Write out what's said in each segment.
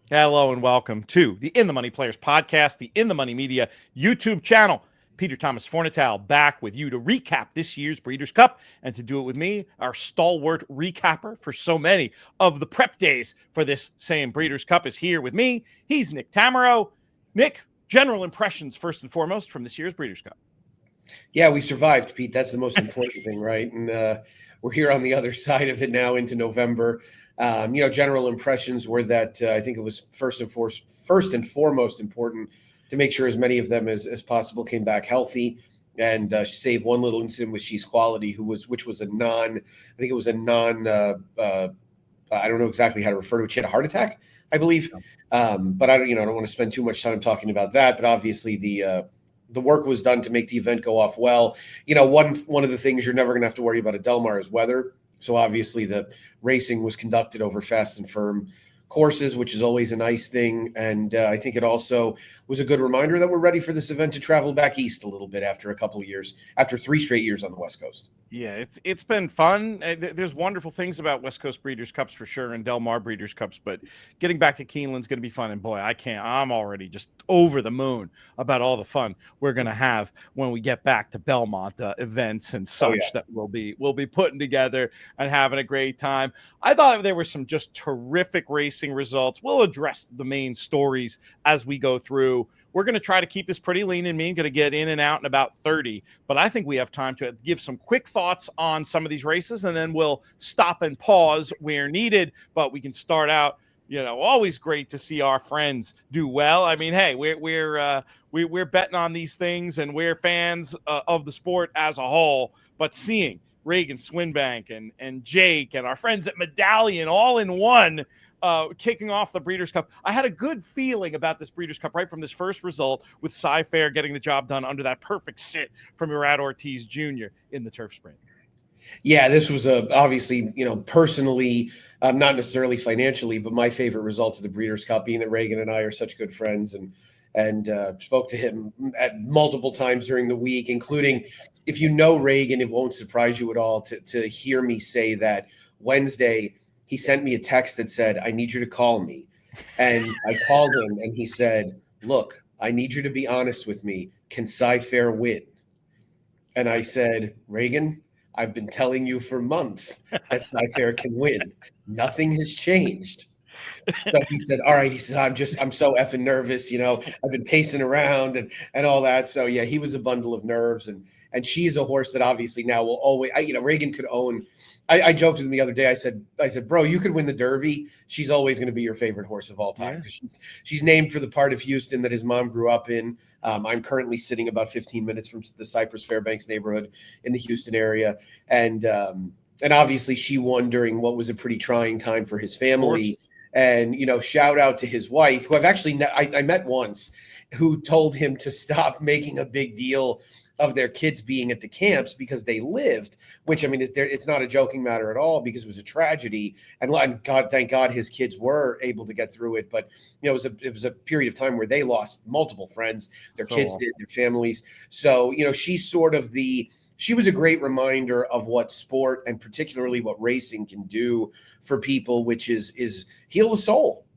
Hello and welcome to the In the Money Players podcast, the In the Money Media YouTube channel. Peter Thomas Fornatale back with you to recap this year's Breeders' Cup and to do it with me, our stalwart recapper for so many of the prep days for this same Breeders' Cup is here with me. He's Nick Tammaro. Nick, general impressions first and foremost from this year's Breeders' Cup. Yeah, we survived, Pete. That's the most important thing, right? And we're here on the other side of it now into November. General impressions were that I think it was first and foremost important to make sure as many of them as possible came back healthy and save one little incident with She's Quality, which was a non, I think it was a non, I don't know exactly how to refer to it. She had a heart attack, I believe. But I don't want to spend too much time talking about that. But obviously the work was done to make the event go off well. One of the things you're never going to have to worry about at Del Mar is weather. So obviously the racing was conducted over fast and firm courses, which is always a nice thing. And I think it also was a good reminder that we're ready for this event to travel back east a little bit after a couple of years, after 3 straight years on the West Coast. Yeah, it's been fun. There's wonderful things about West Coast Breeders' Cups for sure and Del Mar Breeders' Cups, but getting back to Keeneland's going to be fun. And boy, I'm already just over the moon about all the fun we're going to have when we get back to Belmont events and such that we'll be putting together and having a great time. I thought there were some just terrific racing results. We'll address the main stories as we go through. We're going to try to keep this pretty lean and mean, going to get in and out in about 30, but I think we have time to give some quick thoughts on some of these races, and then we'll stop and pause where needed, but we can start out, always great to see our friends do well. I mean, hey, we're betting on these things, and we're fans of the sport as a whole, but seeing Reagan Swinbank and Jake and our friends at Medallion all in one, kicking off the Breeders' Cup. I had a good feeling about this Breeders' Cup right from this first result with Cy-Fair getting the job done under that perfect sit from Irad Ortiz Jr. in the turf sprint. Yeah, this was obviously, personally, not necessarily financially, but my favorite result of the Breeders' Cup, being that Reagan and I are such good friends and spoke to him at multiple times during the week, including, if you know Reagan, it won't surprise you at all to hear me say that Wednesday he sent me a text that said, "I need you to call me." And I called him and he said, "Look, I need you to be honest with me. Can Cy-Fair win?" And I said, "Reagan, I've been telling you for months that Cy-Fair can win. Nothing has changed." So he said, "All right." He said, I'm so effing nervous. I've been pacing around and all that. So yeah, he was a bundle of nerves, and she's a horse that obviously now will always, Reagan could own. I joked with him the other day. I said, "Bro, you could win the Derby. She's always going to be your favorite horse of all time because she's named for the part of Houston that his mom grew up in." I'm currently sitting about 15 minutes from the Cypress Fairbanks neighborhood in the Houston area, and obviously she won during what was a pretty trying time for his family. And shout out to his wife, who I've actually I met once, who told him to stop making a big deal of their kids being at the camps because they lived, which, I mean, it's not a joking matter at all because it was a tragedy. And God, thank God his kids were able to get through it. But, it was a period of time where they lost multiple friends, their kids did, their families. So, she was a great reminder of what sport and particularly what racing can do for people, which is heal the soul,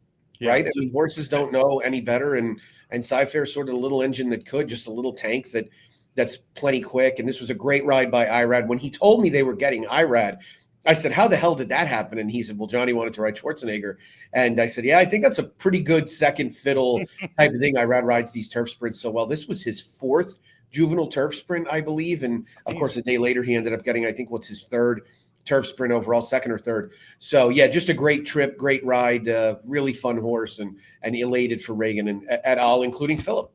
right? I mean, horses don't know any better. And Cy-Fair sort of a little engine that could, just a little tank that's plenty quick. And this was a great ride by Irad. When he told me they were getting Irad, I said, "How the hell did that happen?" And he said, "Well, Johnny wanted to ride Schwarzenegger." And I said, "Yeah, I think that's a pretty good second fiddle type of thing. Irad rides these turf sprints so well." This was his 4th juvenile turf sprint, I believe. And of course, a day later, he ended up getting, I think, what's his 3rd turf sprint overall, 2nd or 3rd. So yeah, just a great trip, great ride, really fun horse, and elated for Reagan and et al., including Philip.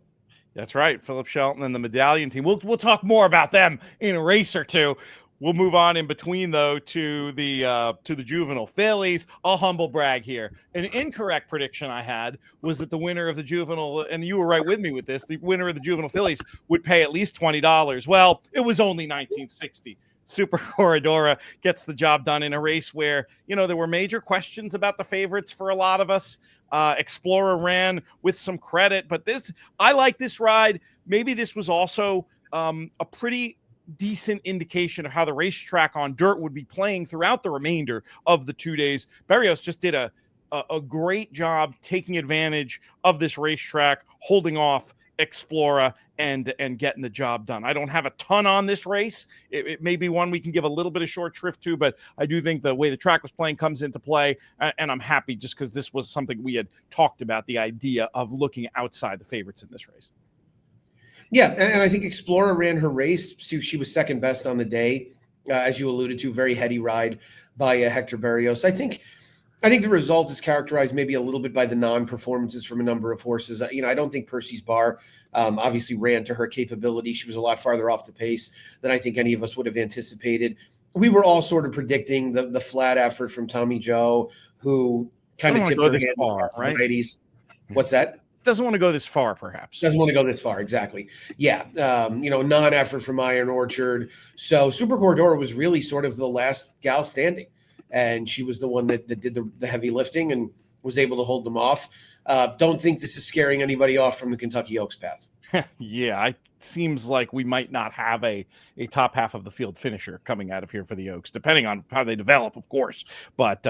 That's right, Philip Shelton and the Medallion team. We'll talk more about them in a race or two. We'll move on in between, though, to the juvenile fillies. I'll humble brag here. An incorrect prediction I had was that the winner of the juvenile, and you were right with me with this, the winner of the juvenile fillies would pay at least $20. Well, it was only $19.60. Super Corridora gets the job done in a race where, there were major questions about the favorites for a lot of us. Explorer ran with some credit, but I like this ride. Maybe this was also a pretty decent indication of how the racetrack on dirt would be playing throughout the remainder of the 2 days. Berrios just did a a great job taking advantage of this racetrack, holding off Explora and getting the job done. I don't have a ton on this race. It may be one we can give a little bit of short shrift to, but I do think the way the track was playing comes into play, and I'm happy just because this was something we had talked about, the idea of looking outside the favorites in this race. Yeah, and I think Explorer ran her race. She was second best on the day, as you alluded to. Very heady ride by Hector Berrios. I think the result is characterized maybe a little bit by the non-performances from a number of horses. I don't think Percy's Bar obviously ran to her capability. She was a lot farther off the pace than I think any of us would have anticipated. We were all sort of predicting the flat effort from Tommy Joe, who kind of tipped her hand in the 80s. What's that? Doesn't want to go this far, perhaps. Doesn't want to go this far, exactly. Yeah, non-effort from Iron Orchard. So Super Corridor was really sort of the last gal standing, and she was the one that did the heavy lifting and was able to hold them off. Don't think this is scaring anybody off from the Kentucky Oaks path. Yeah, it seems like we might not have a top half of the field finisher coming out of here for the Oaks, depending on how they develop, of course, but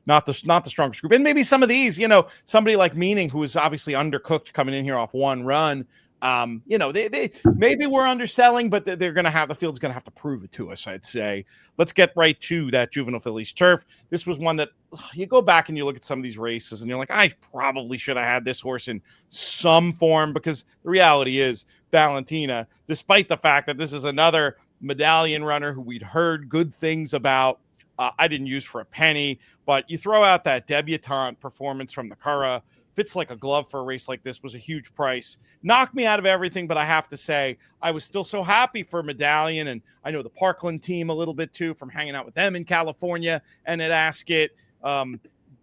not the strongest group. And maybe some of these, somebody like Meaning, who is obviously undercooked coming in here off one run. They maybe we're underselling, but the field's gonna have to prove it to us, I'd say. Let's get right to that Juvenile Fillies Turf. This was one that you go back and you look at some of these races and you're like, I probably should have had this horse in some form, because the reality is Valentina, despite the fact that this is another medallion runner who we'd heard good things about, I didn't use for a penny, but you throw out that debutante performance from the Curragh, fits like a glove for a race like this, was a huge price. Knocked me out of everything, but I have to say, I was still so happy for Medallion, and I know the Parkland team a little bit too from hanging out with them in California and at Ascot.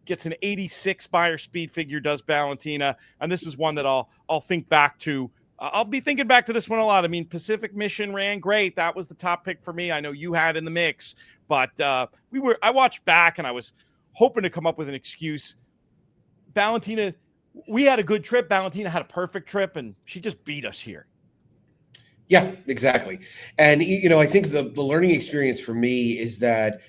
Gets an 86 Beyer speed figure, does Valentina, and this is one that I'll think back to. I'll be thinking back to this one a lot. I mean, Pacific Mission ran great. That was the top pick for me. I know you had in the mix, but I watched back and I was hoping to come up with an excuse. Valentina, we had a good trip. Valentina had a perfect trip, and she just beat us here. Yeah, exactly. And, I think the learning experience for me is that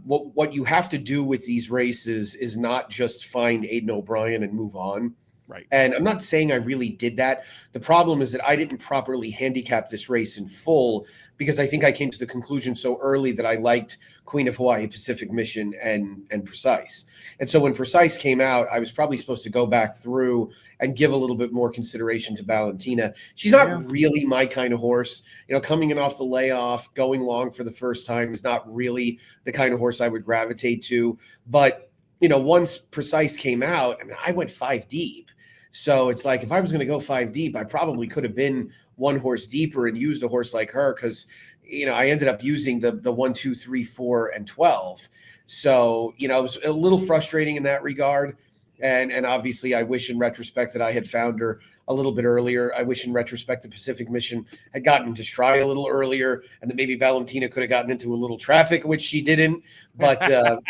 what you have to do with these races is not just find Aidan O'Brien and move on. Right. And I'm not saying I really did that. The problem is that I didn't properly handicap this race in full, because I think I came to the conclusion so early that I liked Queen of Hawaii, Pacific Mission, and Precise. And so when Precise came out, I was probably supposed to go back through and give a little bit more consideration to Valentina. She's not really my kind of horse. Coming in off the layoff, going long for the first time is not really the kind of horse I would gravitate to. But, once Precise came out, I went 5 deep. So it's like, if I was going to go 5 deep, I probably could have been one horse deeper and used a horse like her, because, I ended up using the 1, 2, 3, 4, and 12. So, it was a little frustrating in that regard. And obviously, I wish in retrospect that I had found her a little bit earlier. I wish in retrospect the Pacific Mission had gotten into stride a little earlier, and that maybe Valentina could have gotten into a little traffic, which she didn't. But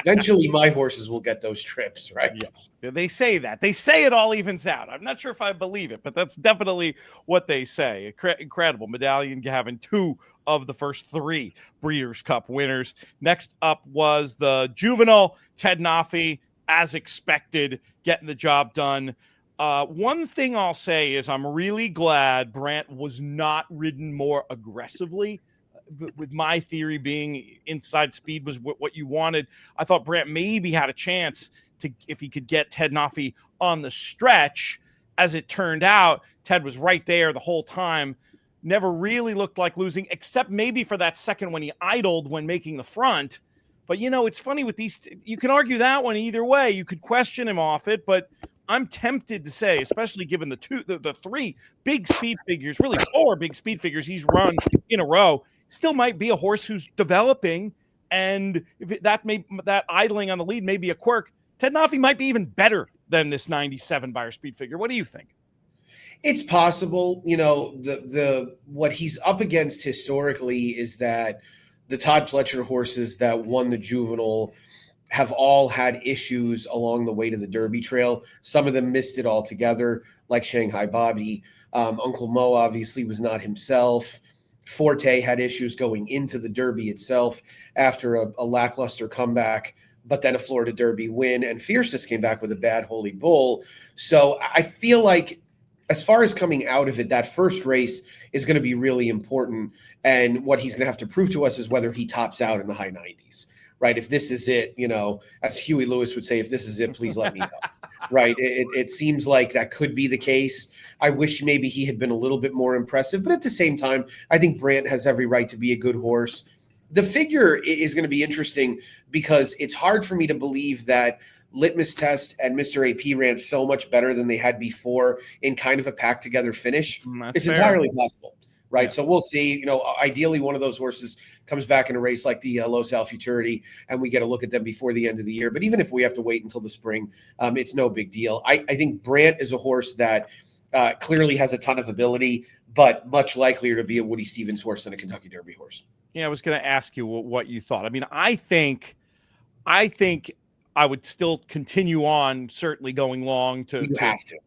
eventually my horses will get those trips, right? Yes. They say that. They say it all evens out. I'm not sure if I believe it, but that's definitely what they say. Incredible. Medallion having 2 of the first 3 Breeders' Cup winners. Next up was the Juvenile Ted Nafi, as expected, getting the job done. One thing I'll say is I'm really glad Brant was not ridden more aggressively, with my theory being inside speed was what you wanted. I thought Brant maybe had a chance to, if he could get Ted Nafi on the stretch. As it turned out, Ted was right there the whole time. Never really looked like losing, except maybe for that second when he idled when making the front. But, it's funny with these, you can argue that one either way. You could question him off it, but I'm tempted to say, especially given the 3 big speed figures, really 4 big speed figures he's run in a row, still might be a horse who's developing. And if that idling on the lead may be a quirk, Ted Nafi might be even better than this 97 Beyer speed figure. What do you think? It's possible. The what he's up against historically is that the Todd Pletcher horses that won the Juvenile have all had issues along the way to the Derby Trail. Some of them missed it altogether, like Shanghai Bobby. Uncle Mo obviously was not himself. Forte had issues going into the Derby itself after a lackluster comeback but then a Florida Derby win, and Fiercest came back with a bad Holy Bull. So I feel like as far as coming out of it, that first race is going to be really important. And what he's going to have to prove to us is whether he tops out in the high 90s, right? If this is it, as Huey Lewis would say, if this is it, please let me know. Right. It seems like that could be the case. I wish maybe he had been a little bit more impressive, but at the same time, I think Brandt has every right to be a good horse. The figure is going to be interesting because it's hard for me to believe that Litmus Test and Mr. AP ran so much better than they had before in kind of a packed together finish. It's fair. Entirely possible. Right. Yeah. So we'll see. Ideally, one of those horses comes back in a race like the Los Al Futurity, and we get a look at them before the end of the year. But even if we have to wait until the spring, it's no big deal. I think Brandt is a horse that clearly has a ton of ability, but much likelier to be a Woody Stevens horse than a Kentucky Derby horse. Yeah, I was going to ask you what you thought. I mean, I think I would still continue on, certainly going long to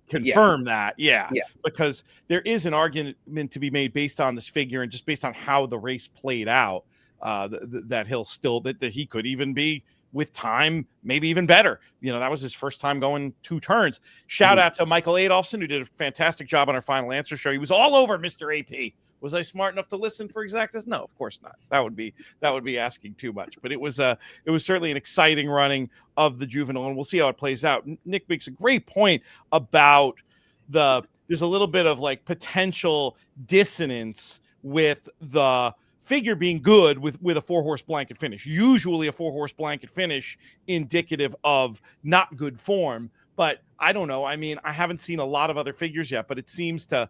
confirm that. Yeah, because there is an argument to be made based on this figure and just based on how the race played out, that he'll still, that he could even be with time, maybe even better. That was his first time going 2 turns. Shout out to Michael Adolphson, who did a fantastic job on our Final Answer show. He was all over Mr. AP. Was I smart enough to listen for exactness? No, of course not. That would be asking too much. But it was certainly an exciting running of the juvenile, and we'll see how it plays out. Nick makes a great point about there's a little bit of like potential dissonance with the figure being good with a 4-horse blanket finish. Usually a 4-horse blanket finish indicative of not good form. But I don't know. I mean, I haven't seen a lot of other figures yet, but it seems to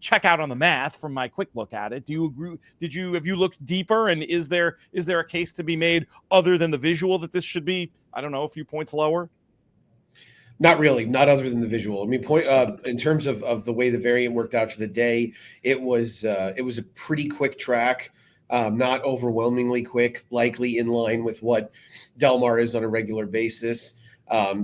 check out on the math from my quick look at it. Do you agree? Have you looked deeper, and is there a case to be made other than the visual that this should be, I don't know, a few points lower? Not really, not other than the visual. I mean, in terms of the way the variant worked out for the day, it was a pretty quick track, not overwhelmingly quick, likely in line with what Del Mar is on a regular basis.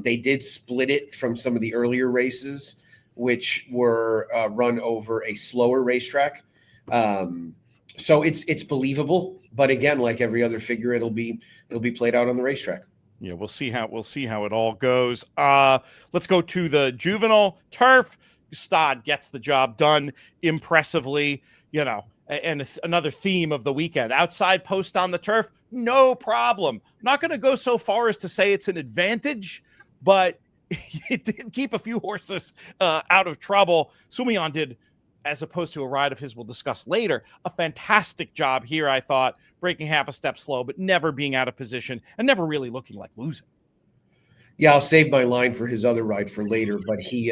They did split it from some of the earlier races, which were run over a slower racetrack. So it's believable, but again, like every other figure, it'll be played out on the racetrack. Yeah, we'll see how it all goes. Let's go to the juvenile turf. Gustad gets the job done impressively, and another theme of the weekend. Outside post on the turf, no problem. I'm not going to go so far as to say it's an advantage, but it did keep a few horses out of trouble. Sumion did, as opposed to a ride of his we'll discuss later, a fantastic job here, I thought, breaking half a step slow, but never being out of position and never really looking like losing. Yeah, I'll save my line for his other ride for later, but he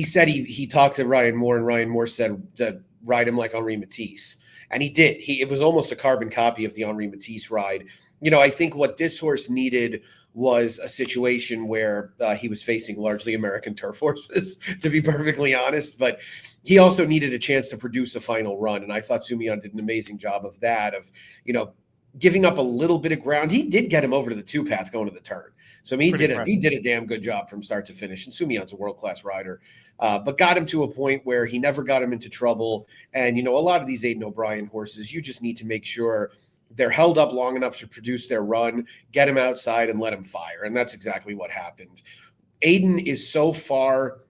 said he talked to Ryan Moore, and Ryan Moore said that ride him like Henri Matisse. And he did. It was almost a carbon copy of the Henri Matisse ride. I think what this horse needed was a situation where he was facing largely American turf horses, to be perfectly honest. But he also needed a chance to produce a final run. And I thought Sumion did an amazing job of that, of, giving up a little bit of ground. He did get him over to the 2-path going to the turn. So he did a damn good job from start to finish. And Sumion's a world-class rider, but got him to a point where he never got him into trouble. And, a lot of these Aidan O'Brien horses, you just need to make sure they're held up long enough to produce their run, get him outside and let him fire. And that's exactly what happened. Aidan is so far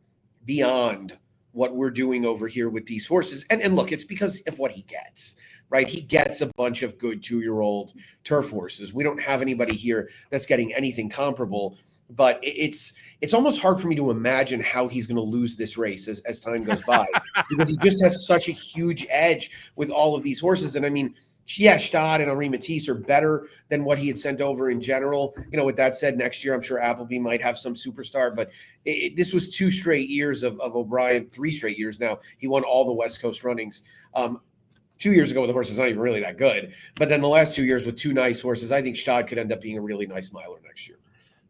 beyond what we're doing over here with these horses. And look, it's because of what he gets, right? He gets a bunch of good 2-year-old turf horses. We don't have anybody here that's getting anything comparable, but it's almost hard for me to imagine how he's going to lose this race as time goes by, because he just has such a huge edge with all of these horses. And I mean, yeah, Stad and Henri Matisse are better than what he had sent over in general. With that said, next year, I'm sure Appleby might have some superstar, but this was 2 straight years of O'Brien, 3 straight years now. He won all the West Coast runnings. 2 years ago with the horses not even really that good. But then the last 2 years with 2 nice horses, I think Stad could end up being a really nice miler next year.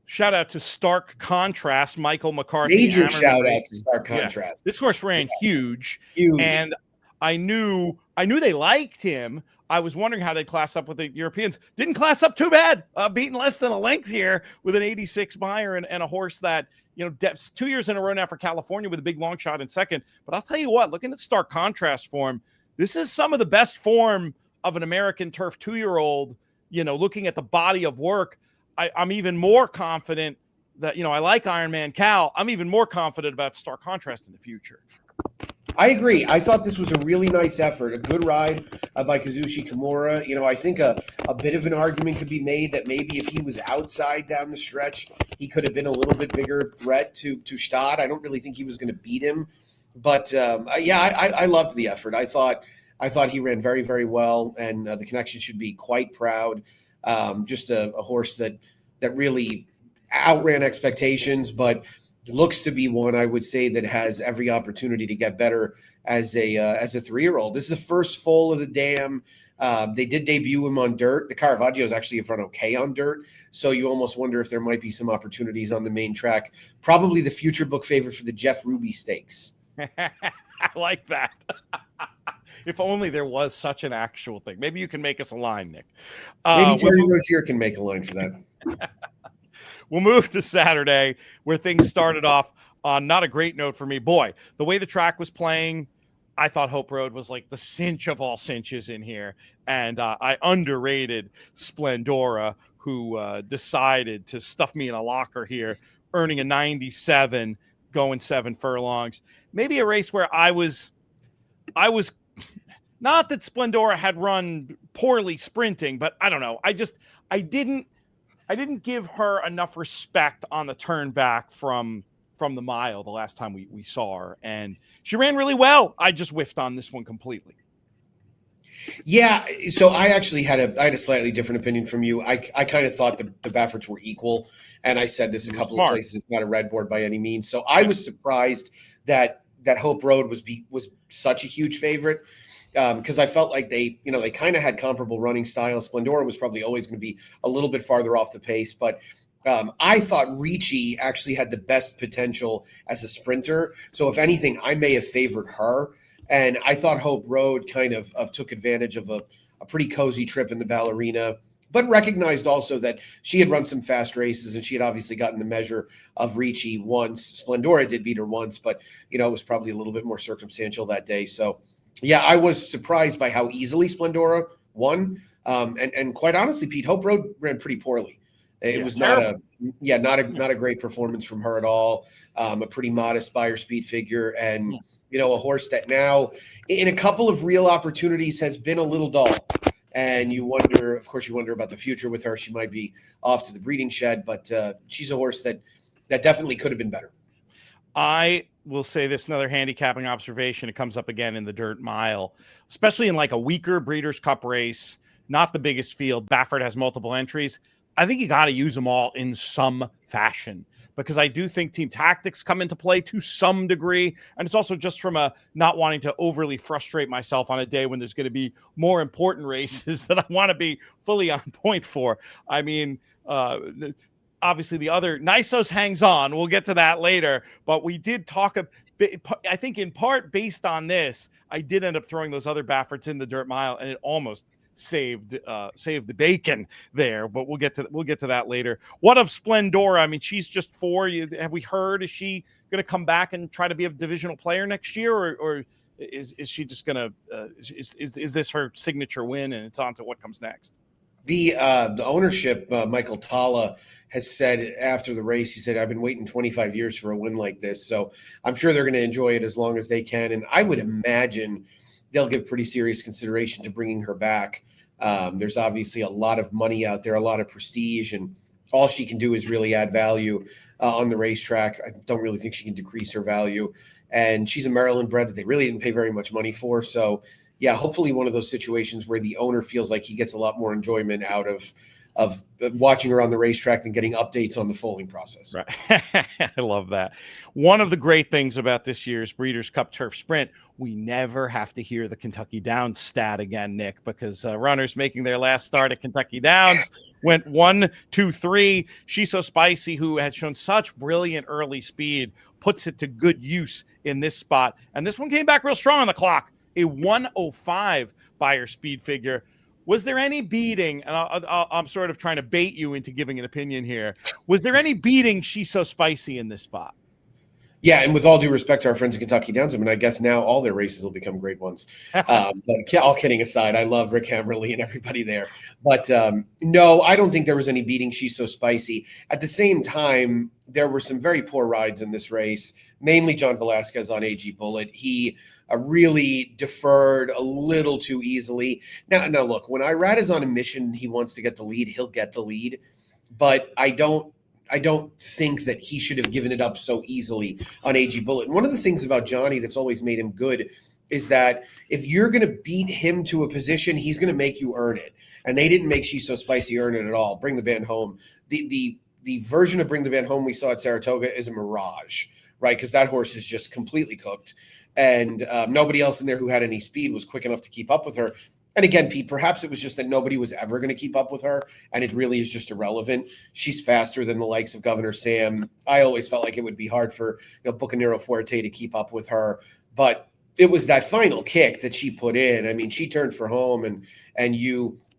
Shout out to Stark Contrast, Michael McCarthy. Major shout out to Stark Contrast. Yeah. This horse ran huge. And I knew they liked him. I was wondering how they'd class up with the Europeans. Didn't class up too bad. Beaten less than a length here with an 86 Meyer and a horse that, 2 years in a row now for California with a big long shot in second. But I'll tell you what, looking at Stark Contrast form, this is some of the best form of an American turf 2-year-old, looking at the body of work. I'm even more confident that, I like Iron Man Cal. I'm even more confident about Star Contrast in the future. I agree. I thought this was a really nice effort, a good ride by Kazushi Kimura. I think a bit of an argument could be made that maybe if he was outside down the stretch, he could have been a little bit bigger threat to Stad. I don't really think he was going to beat him, but I loved the effort. I thought he ran very, very well, and the connection should be quite proud. Just a horse that really outran expectations, but looks to be one, I would say, that has every opportunity to get better as a 3-year-old. This is the first foal of the dam. They did debut him on dirt. The Caravaggio is actually in front okay on dirt, so you almost wonder if there might be some opportunities on the main track. Probably the future book favorite for the Jeff Ruby Stakes. I like that. If only there was such an actual thing. Maybe you can make us a line, Nick. Maybe Terry Rozier can make a line for that. We'll move to Saturday, where things started off on not a great note for me. Boy, the way the track was playing, I thought Hope Road was like the cinch of all cinches in here. And I underrated Splendora, who decided to stuff me in a locker here, earning a 97, going 7 furlongs. Maybe a race where I was not that Splendora had run poorly sprinting, but I don't know. I didn't give her enough respect on the turn back from the mile the last time we saw her, and she ran really well. I just whiffed on this one completely. Yeah, so I actually had a slightly different opinion from you. I kind of thought the Bafferts were equal, and I said this a couple of places. It's not a red board by any means. So I was surprised that Hope Road was such a huge favorite. Because I felt like they kind of had comparable running styles. Splendora was probably always going to be a little bit farther off the pace, but I thought Ricci actually had the best potential as a sprinter. So if anything, I may have favored her. And I thought Hope Road kind of took advantage of a pretty cozy trip in the Ballerina, but recognized also that she had run some fast races and she had obviously gotten the measure of Ricci once. Splendora did beat her once, but it was probably a little bit more circumstantial that day. So yeah, I was surprised by how easily Splendora won. And quite honestly, Pete, Hope Road ran pretty poorly. It was not a great performance from her at all. A pretty modest Beyer speed figure, and a horse that now, in a couple of real opportunities, has been a little dull. And you wonder about the future with her. She might be off to the breeding shed, but she's a horse that definitely could have been better. I will say this, another handicapping observation. It comes up again in the dirt mile, especially in like a weaker Breeders' Cup race, not the biggest field. Baffert has multiple entries. I think you got to use them all in some fashion, because I do think team tactics come into play to some degree. And it's also just from a not wanting to overly frustrate myself on a day when there's going to be more important races that I want to be fully on point for. I mean, obviously the other Nisos hangs on. We'll get to that later, but we did talk a bit, I think in part based on this, I did end up throwing those other Bafferts in the dirt mile, and it almost saved the bacon there, but we'll get to that later. What of Splendora? I mean, she's just 4. Have we heard, is she going to come back and try to be a divisional player next year, or is she just going to is this her signature win and it's on to what comes next? The ownership, Michael Talla, has said after the race, he said, I've been waiting 25 years for a win like this. So I'm sure they're going to enjoy it as long as they can. And I would imagine they'll give pretty serious consideration to bringing her back. There's obviously a lot of money out there, a lot of prestige, and all she can do is really add value on the racetrack. I don't really think she can decrease her value. And she's a Maryland bred that they really didn't pay very much money for. So yeah, hopefully one of those situations where the owner feels like he gets a lot more enjoyment out of watching her on the racetrack and getting updates on the foaling process. Right. I love that. One of the great things about this year's Breeders' Cup Turf Sprint, we never have to hear the Kentucky Downs stat again, Nick, because runners making their last start at Kentucky Downs went 1, 2, 3. She's So Spicy, who had shown such brilliant early speed, puts it to good use in this spot. And this one came back real strong on the clock. A 105 Beyer speed figure. Was there any beating? And I'm sort of trying to bait you into giving an opinion here. Was there any beating She's So Spicy in this spot? Yeah, and with all due respect to our friends in Kentucky Downs, I mean, I guess now all their races will become great ones. But all kidding aside, I love Rick Hammerly and everybody there. But no, I don't think there was any beating She's So Spicy. At the same time, there were some very poor rides in this race, mainly John Velasquez on AG Bullet. He really deferred a little too easily. Now, look, when Irad is on a mission, he wants to get the lead, he'll get the lead. But I don't think that he should have given it up so easily on AG Bullet. And one of the things about Johnny that's always made him good is that if you're going to beat him to a position, he's going to make you earn it. And they didn't make She's So Spicy earn it at all. Bring the Band Home. The version of Bring the Band Home we saw at Saratoga is a mirage, right? Because that horse is just completely cooked. And nobody else in there who had any speed was quick enough to keep up with her. And again, Pete, perhaps it was just that nobody was ever going to keep up with her, and it really is just irrelevant. She's faster than the likes of Governor Sam. I always felt like it would be hard for Bucanero Fuerte to keep up with her, but it was that final kick that she put in. I mean, she turned for home, and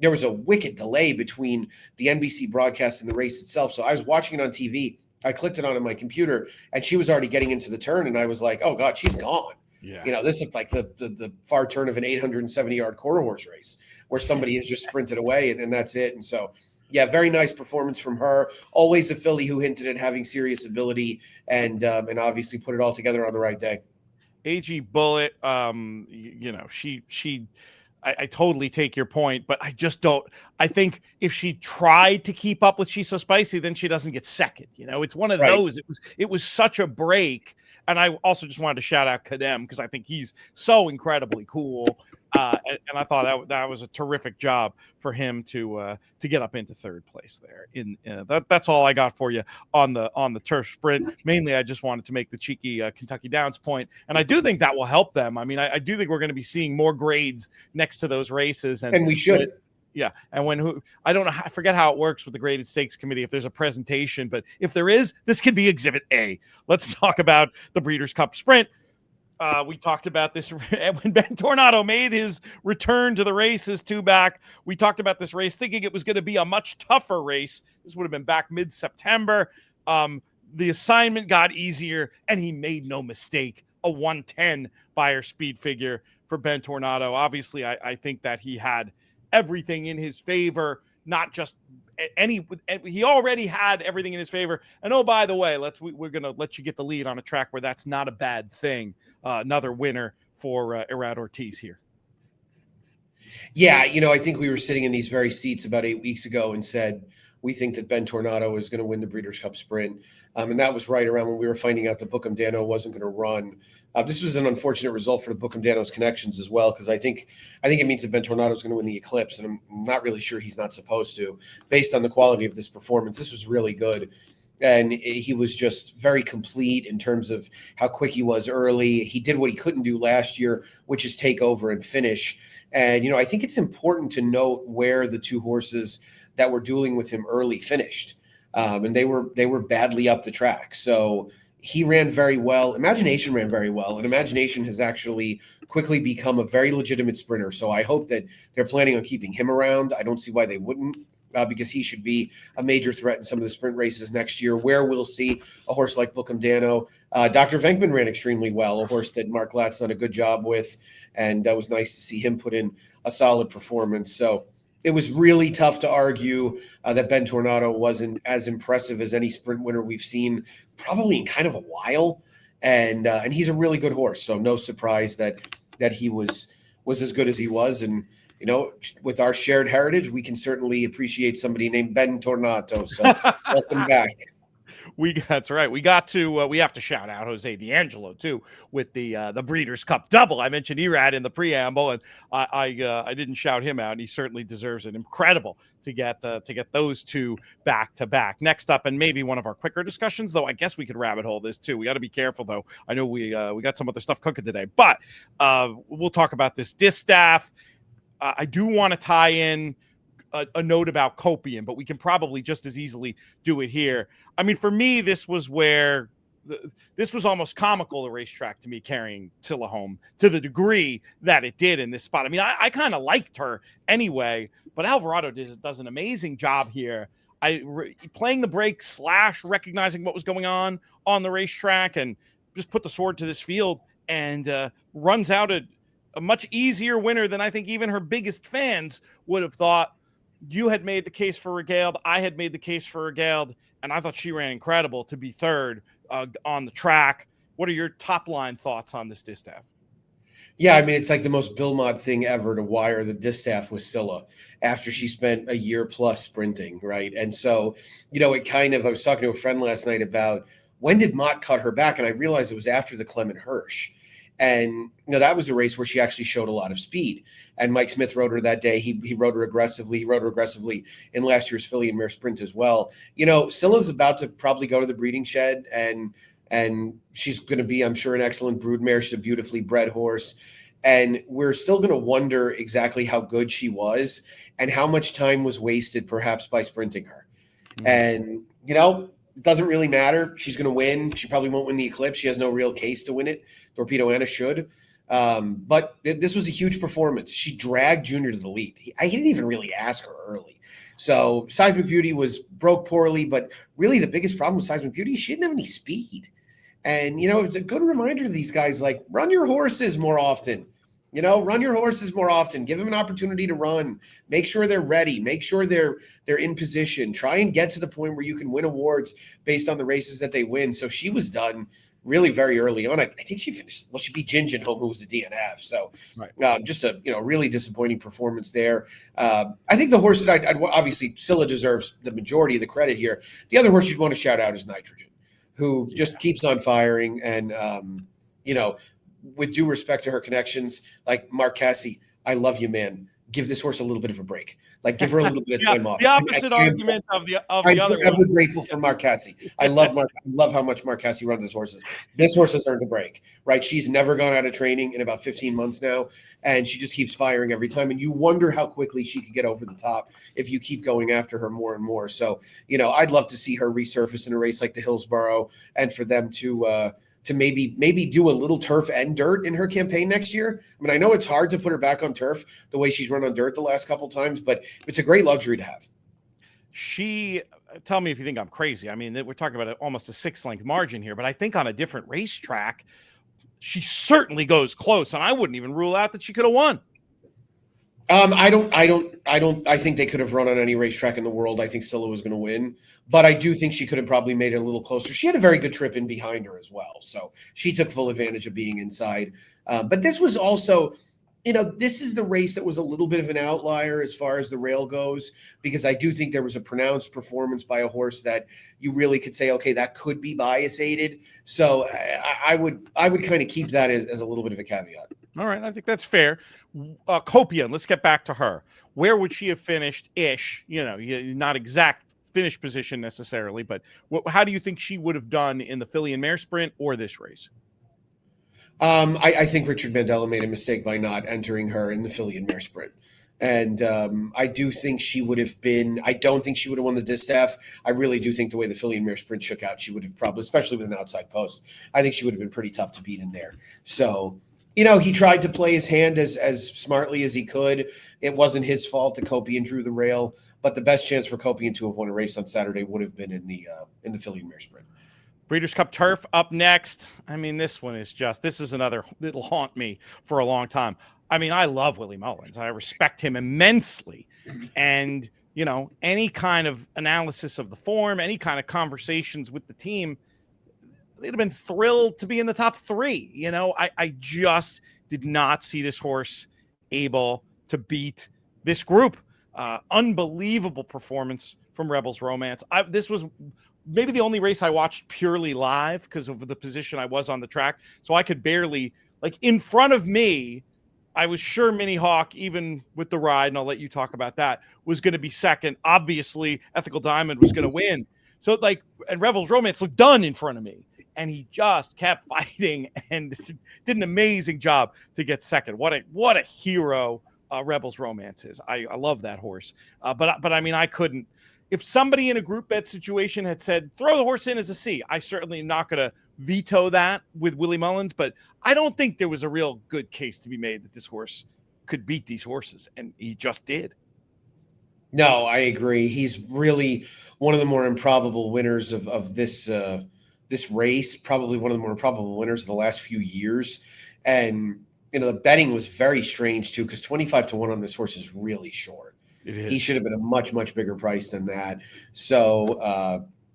there was a wicked delay between the NBC broadcast and the race itself. So I was watching it on TV. I clicked it on my computer, and she was already getting into the turn, and I was like, "Oh God, she's gone." Yeah. This looked like the far turn of an 870-yard quarter horse race where somebody has just sprinted away and that's it. And so, yeah, very nice performance from her. Always a filly who hinted at having serious ability and obviously put it all together on the right day. AG Bullet, I totally take your point, but I just don't. I think if she tried to keep up with She's So Spicy, then she doesn't get second. It's one of those. It was such a break. And I also just wanted to shout out Kadem because I think he's so incredibly cool. And I thought that was a terrific job for him to get up into third place there. That's all I got for you on the turf sprint. Mainly, I just wanted to make the cheeky Kentucky Downs point, and I do think that will help them. I mean, I do think we're going to be seeing more grades next to those races, and we should. Yeah, and I don't know, I forget how it works with the graded stakes committee if there's a presentation, but if there is, this could be Exhibit A. Let's talk about the Breeders' Cup Sprint. We talked about this when Ben Tornado made his return to the races 2 back. We talked about this race thinking it was going to be a much tougher race. This would have been back mid-September. The assignment got easier, and he made no mistake. A 110 Beyer speed figure for Ben Tornado. Obviously, I think that he had everything in his favor, not just he already had everything in his favor. And oh, by the way, we're going to let you get the lead on a track where that's not a bad thing. Another winner for Irad Ortiz here. Yeah, I think we were sitting in these very seats about 8 weeks ago and said, we think that Ben Tornado is going to win the Breeders' Cup Sprint. And that was right around when we were finding out that Bookham Dano wasn't going to run. This was an unfortunate result for the Bookham Dano's connections as well, because I think it means that Ben Tornado is going to win the Eclipse, and I'm not really sure he's not supposed to, based on the quality of this performance. This was really good. And he was just very complete in terms of how quick he was early. He did what he couldn't do last year, which is take over and finish. And, I think it's important to note where the two horses that were dueling with him early finished. And they were badly up the track. So he ran very well. Imagination ran very well. And Imagination has actually quickly become a very legitimate sprinter. So I hope that they're planning on keeping him around. I don't see why they wouldn't. Because he should be a major threat in some of the sprint races next year, where we'll see a horse like Bookham Dano. Dr. Venkman ran extremely well, a horse that Mark Glatt's done a good job with, and it was nice to see him put in a solid performance. So it was really tough to argue that Ben Tornado wasn't as impressive as any sprint winner we've seen probably in kind of a while, and he's a really good horse. So no surprise that he was as good as he was, and with our shared heritage, we can certainly appreciate somebody named Ben Tornado. So welcome back. That's right. We have to shout out Jose D'Angelo too with the Breeders' Cup double. I mentioned Irad in the preamble, and I didn't shout him out. And he certainly deserves it. Incredible to get those two back to back. Next up, and maybe one of our quicker discussions, though I guess we could rabbit hole this too. We got to be careful though. I know we got some other stuff cooking today, but we'll talk about this distaff. I do want to tie in a note about copium, but we can probably just as easily do it here. I mean, for me, this was almost comical, the racetrack, to me, carrying Scylla home to the degree that it did in this spot. I mean, I kind of liked her anyway, but Alvarado does an amazing job here. Playing the brakes / recognizing what was going on the racetrack, and just put the sword to this field and runs out a much easier winner than I think even her biggest fans would have thought. You had made the case for Regaled. I had made the case for Regaled, and I thought she ran incredible to be third on the track. What are your top line thoughts on this distaff? Yeah, I mean, it's like the most Bill Mod thing ever to wire the distaff with Scylla after she spent a year plus sprinting, right? And so, it kind of, I was talking to a friend last night about when did Mott cut her back? And I realized it was after the Clement Hirsch. And, that was a race where she actually showed a lot of speed. And Mike Smith rode her that day. He rode her aggressively. He rode her aggressively in last year's Filly and Mare Sprint as well. Scylla's about to probably go to the breeding shed, and she's going to be, I'm sure, an excellent broodmare. She's a beautifully bred horse. And we're still going to wonder exactly how good she was and how much time was wasted perhaps by sprinting her. Mm-hmm. And, it doesn't really matter. She's going to win. She probably won't win the Eclipse. She has no real case to win it. Torpedo Anna should. But this was a huge performance. She dragged Junior to the lead. He didn't even really ask her early. So Seismic Beauty broke poorly, but really the biggest problem with Seismic Beauty is she didn't have any speed. And, it's a good reminder to these guys, like, run your horses more often. Run your horses more often. Give them an opportunity to run. Make sure they're ready. Make sure they're in position. Try and get to the point where you can win awards based on the races that they win. So she was done really very early on. I think she finished. Well, she beat Gingen home, who was a DNF. So right. Just a really disappointing performance there. I think the horse that I'd obviously Scylla deserves the majority of the credit here. The other horse you'd want to shout out is Nitrogen, who just keeps on firing and with due respect to her connections, like Mark Cassie, I love you, man. Give this horse a little bit of a break. Like, give her a little bit of time off. The opposite argument of the other. I'm forever grateful for Mark Cassie. I love how much Mark Cassie runs his horses. This horse has earned a break, right? She's never gone out of training in about 15 months now, and she just keeps firing every time. And you wonder how quickly she could get over the top if you keep going after her more and more. So, I'd love to see her resurface in a race like the Hillsborough, and for them to maybe do a little turf and dirt in her campaign next year. I mean, I know it's hard to put her back on turf the way she's run on dirt the last couple of times, but it's a great luxury to have. Tell me if you think I'm crazy. I mean, we're talking about almost a 6-length margin here, but I think on a different racetrack, she certainly goes close, and I wouldn't even rule out that she could have won. I think they could have run on any racetrack in the world. I think Scylla was going to win, but I do think she could have probably made it a little closer. She had a very good trip in behind her as well. So she took full advantage of being inside. But this was also, this is the race that was a little bit of an outlier as far as the rail goes, because I do think there was a pronounced performance by a horse that you really could say, okay, that could be bias aided. So I would kind of keep that as a little bit of a caveat. All right, I think that's fair. Copian, let's get back to her. Where would she have finished-ish? Not exact finish position necessarily, but how do you think she would have done in the Filly and Mare Sprint or this race? I think Richard Mandella made a mistake by not entering her in the Filly and Mare Sprint. And I do think she would have been – I don't think she would have won the distaff. I really do think the way the Filly and Mare Sprint shook out, she would have probably – especially with an outside post, I think she would have been pretty tough to beat in there. So – he tried to play his hand as smartly as he could. It wasn't his fault that Copian drew the rail, but the best chance for Copian to have won a race on Saturday would have been in the Filly and Mare Sprint. Breeders' Cup Turf up next. I mean, this is another that'll haunt me for a long time. I mean, I love Willie Mullins. I respect him immensely. And, any kind of analysis of the form, any kind of conversations with the team, they'd have been thrilled to be in the top 3. I just did not see this horse able to beat this group. Unbelievable performance from Rebels Romance. This was maybe the only race I watched purely live because of the position I was on the track. So I could barely, in front of me, I was sure Minnie Hawk, even with the ride, and I'll let you talk about that, was going to be second. Obviously, Ethical Diamond was going to win. So, and Rebels Romance looked done in front of me. And he just kept fighting and did an amazing job to get second. What a hero Rebels Romance is. I love that horse. But I mean, I couldn't. If somebody in a group bet situation had said, throw the horse in as a C, I certainly am not going to veto that with Willie Mullins. But I don't think there was a real good case to be made that this horse could beat these horses. And he just did. No, I agree. He's really one of the more improbable winners of this this race, probably one of the more probable winners of the last few years. And, the betting was very strange too, because 25-1 on this horse is really short. It is. He should have been a much, much bigger price than that. So,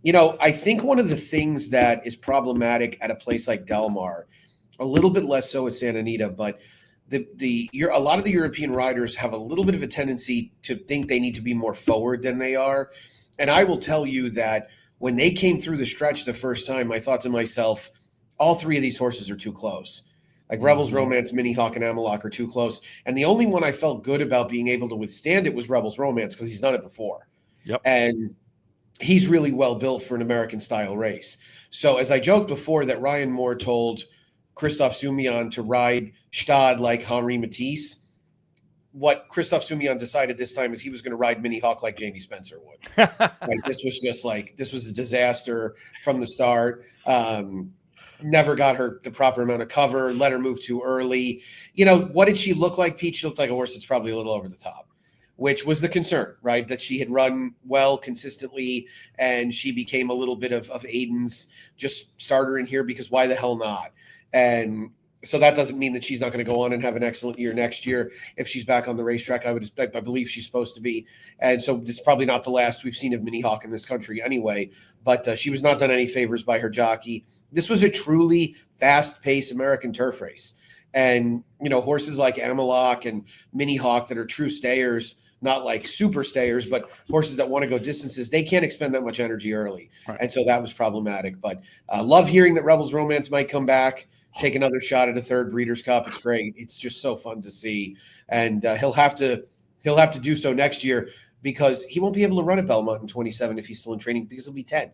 I think one of the things that is problematic at a place like Del Mar, a little bit less so at Santa Anita, but a lot of the European riders have a little bit of a tendency to think they need to be more forward than they are. And I will tell you that when they came through the stretch the first time, I thought to myself, all three of these horses are too close. Like Rebels Romance, Mini Hawk, and Amalok are too close. And the only one I felt good about being able to withstand it was Rebels Romance, because he's done it before. Yep. And he's really well built for an American style race. So as I joked before that Ryan Moore told Christophe Soumillon to ride Stade like Henri Matisse, what Christophe Soumillon decided this time is he was going to ride Mini Hawk like Jamie Spencer would. This was a disaster from the start. Never got her the proper amount of cover, let her move too early. What did she look like, Pete? She looked like a horse that's probably a little over the top, which was the concern, right? That she had run well consistently, and she became a little bit of Aiden's just starter in here, because why the hell not? And so that doesn't mean that she's not going to go on and have an excellent year next year. If she's back on the racetrack, I believe she's supposed to be. And so this is probably not the last we've seen of Mini Hawk in this country anyway, but she was not done any favors by her jockey. This was a truly fast-paced American turf race. And, horses like Amalok and Mini Hawk that are true stayers, not like super stayers, but horses that want to go distances, they can't expend that much energy early. Right. And so that was problematic. But love hearing that Rebels Romance might come back, take another shot at a third Breeders' Cup. It's great. It's just so fun to see. And he'll have to do so next year, because he won't be able to run at Belmont in 27 if he's still in training, because he'll be 10.